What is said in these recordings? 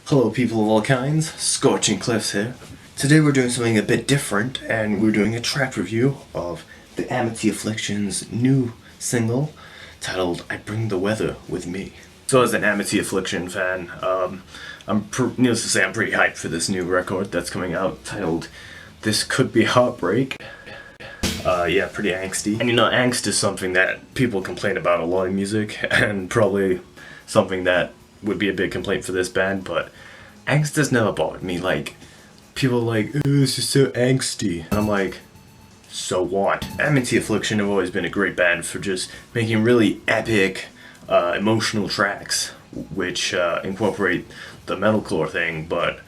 Hello people of all kinds, Scorching here. Today we're doing something a bit different and we're doing a track review of the Amity Affliction's new single titled I Bring the Weather With Me. So as an Amity Affliction fan, needless to say I'm pretty hyped for this new record that's coming out titled This Could Be Heartbreak. Yeah, pretty angsty. And you know, angst is something that people complain about a lot in music and probably something that would be a big complaint for this band, but angst has never bothered me. Like, people are like, oh, this is so angsty. And I'm like, so what? Amity Affliction have always been a great band for just making really epic, emotional tracks, which incorporate the metalcore thing, but,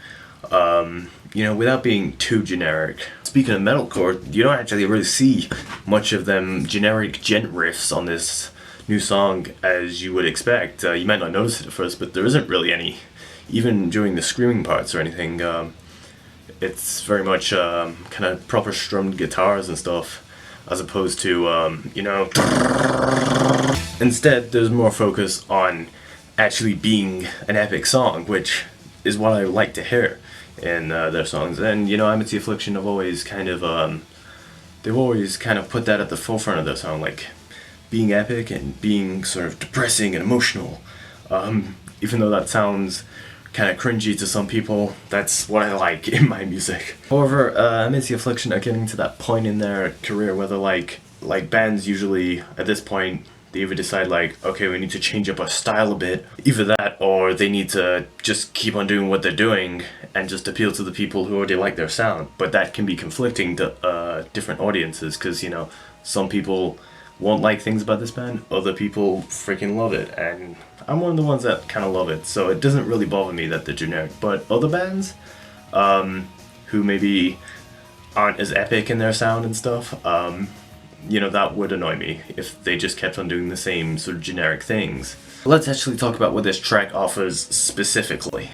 you know, without being too generic. Speaking of metalcore, you don't actually really see much of them generic gent riffs on this new song as you would expect. You might not notice it at first, but there isn't really any, even during the screaming parts or anything. It's very much kind of proper strummed guitars and stuff, as opposed to, you know, instead there's more focus on actually being an epic song, which is what I like to hear in their songs. And you know, Amity Affliction have always kind of, they've always kind of put that at the forefront of their song, like being epic and being sort of depressing and emotional. Even though that sounds kind of cringy to some people, that's what I like in my music. However, Amity Affliction are getting to that point in their career where they're like bands usually at this point, they either decide like, okay, we need to change up our style a bit, either that or they need to just keep on doing what they're doing and just appeal to the people who already like their sound. But that can be conflicting to different audiences, because you know, some people won't like things about this band, other people freaking love it, and I'm one of the ones that kind of love it, so it doesn't really bother me that they're generic. But other bands who maybe aren't as epic in their sound and stuff, you know, that would annoy me if they just kept on doing the same sort of generic things. Let's actually talk about what this track offers specifically.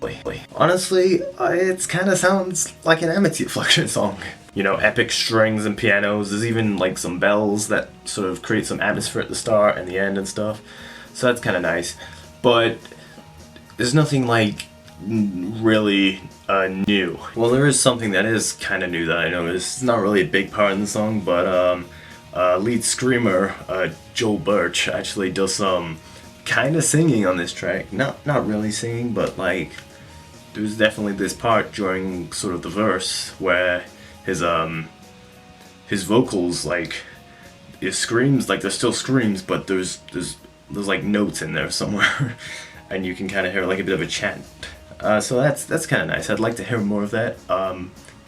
Honestly, it kind of sounds like an Amity Affliction song. You know, epic strings and pianos, there's even like some bells that sort of create some atmosphere at the start and the end and stuff, so that's kind of nice. But there's nothing like really new. Well, there is something that is kind of new that I noticed. It's not really a big part in the song, but lead screamer Joel Birch actually does some kind of singing on this track. Not really singing, but like there's definitely this part during sort of the verse where his vocals, like, his screams, like, there's still screams, but there's like notes in there somewhere and you can kind of hear like a bit of a chant. So that's kind of nice. I'd like to hear more of that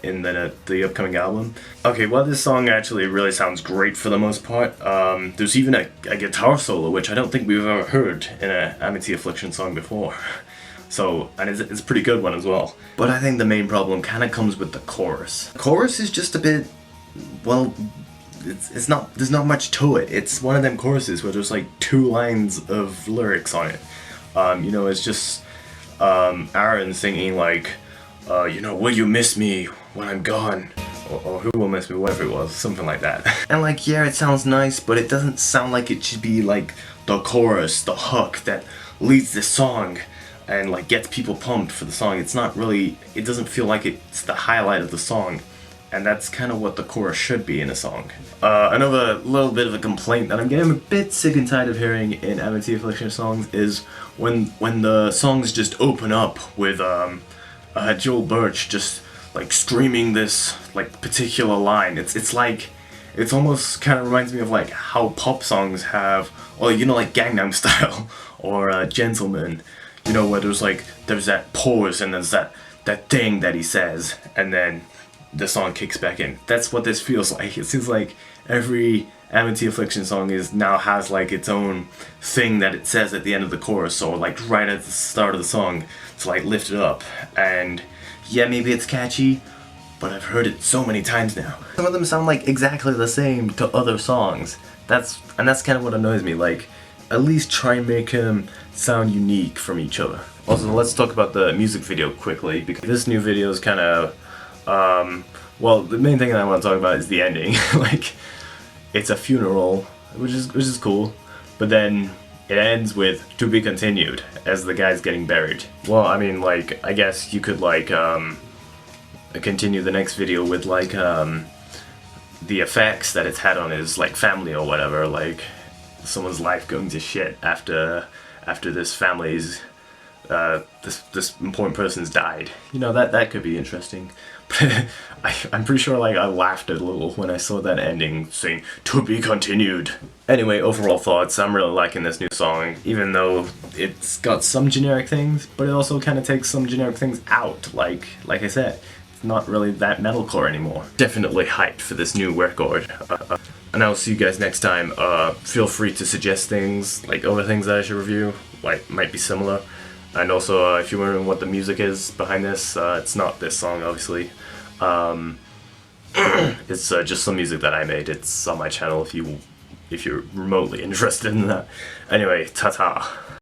in the upcoming album. Okay, well, this song actually really sounds great for the most part. There's even a guitar solo, which I don't think we've ever heard in an Amity Affliction song before. So, and it's a pretty good one as well. But I think the main problem kind of comes with the chorus. The chorus is just a bit, well, it's not, there's not much to it. It's one of them choruses where there's like 2 lines of lyrics on it. You know, it's just Aaron singing like, you know, will you miss me when I'm gone? Or who will miss me, whatever it was, something like that. And like, yeah, it sounds nice, but it doesn't sound like it should be like the chorus, the hook that leads the song and like gets people pumped for the song. It's not really, it doesn't feel like it's the highlight of the song, and that's kind of what the chorus should be in a song. Another little bit of a complaint that I'm getting a bit sick and tired of hearing in Amity Affliction songs is when the songs just open up with Joel Birch just like screaming this like particular line. It's like, it's almost kind of reminds me of like how pop songs have, or you know, like Gangnam Style or Gentleman. You know, where there's that pause and there's that thing that he says, and then the song kicks back in. That's what this feels like. It seems like every Amity Affliction song now has like its own thing that it says at the end of the chorus, or like right at the start of the song to like lift it up. And yeah, maybe it's catchy, but I've heard it so many times now. Some of them sound like exactly the same to other songs. That's kind of what annoys me. Like, at least try and make them sound unique from each other. Also, let's talk about the music video quickly, because this new video is kind of, well, the main thing that I want to talk about is the ending. Like, it's a funeral, which is cool, but then It ends with "to be continued" as the guy's getting buried. Well, I mean, like, I guess you could like continue the next video with like the effects that it's had on his like family or whatever, like someone's life going to shit after this family's this important person's died. You know, that could be interesting. But I'm pretty sure like I laughed a little when I saw that ending saying "to be continued." Anyway, overall thoughts, I'm really liking this new song, even though it's got some generic things, but it also kind of takes some generic things out. Like I said, it's not really that metalcore anymore. Definitely hyped for this new record. And I'll see you guys next time. Feel free to suggest things, like other things that I should review, like might be similar. And also, if you're wondering what the music is behind this, it's not this song, obviously. It's just some music that I made. It's on my channel if you're remotely interested in that. Anyway, ta-ta.